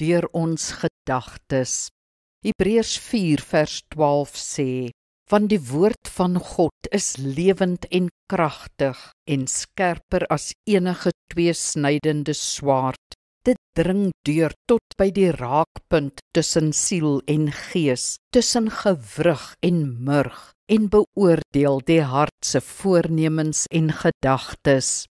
deur ons gedagtes. Hebreërs 4 vers 12 sê, want die woord van God is lewend en kragtig en skerper as enige tweesnydende swaard. Dit dring deur tot by die raakpunt tussen siel en gees, tussen gewrig en murg, en beoordeel die hart se voornemens en gedagtes.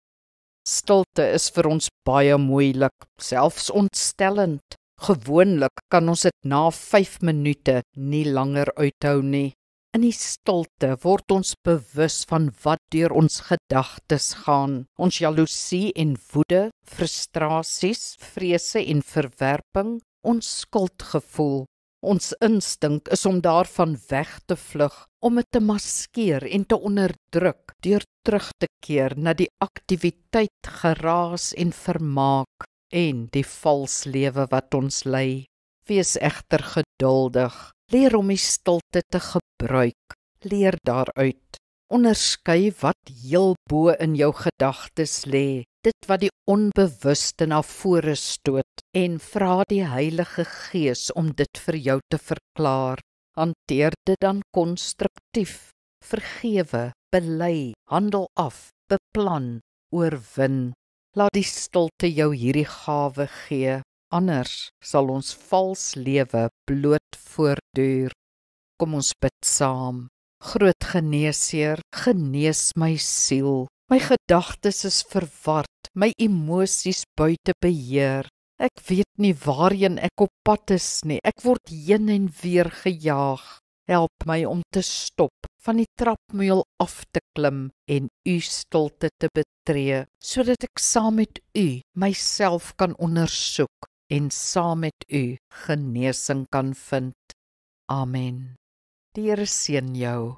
Stilte is vir ons baie moeilik, selfs ontstellend. Gewoonlik kan ons dit na 5 minute nie langer uithou nie. In die stilte word ons bewus van wat deur ons gedagtes gaan. Ons jaloesie en woede, frustrasies, vrese en verwerping, ons skuldgevoel. Ons instink is om daarvan weg te vlug, om dit te maskeer en te onderdruk, deur terug te keer na die aktiwiteit, geraas en vermaak en die vals lewe wat ons lei. Wees egter geduldig, leer om die stilte te gebruik, leer daaruit. Onderskei wat heel bo in jou gedagtes lê, dit wat die onbewuste na vore stoot, en vra die Heilige Gees om dit vir jou te verklaar. Hanteer dit dan konstruktief, vergewe, bely, handel af, beplan, oorwin. Laat die stilte jou hierdie gawe gee, anders sal ons vals lewe bloot voortduur. Kom ons bid saam. Groot Geneesheer, genees my siel. My gedagtes is verward, my emosies buite beheer. Ek weet nie waarheen ek op pad is nie, ek word heen en weer gejaag. Help my om te stop, van die trapmuur af te klim en u stilte te betree, sodat ek saam met u myself kan ondersoek en saam met u genesing kan vind. Amen. Die Here seën jou.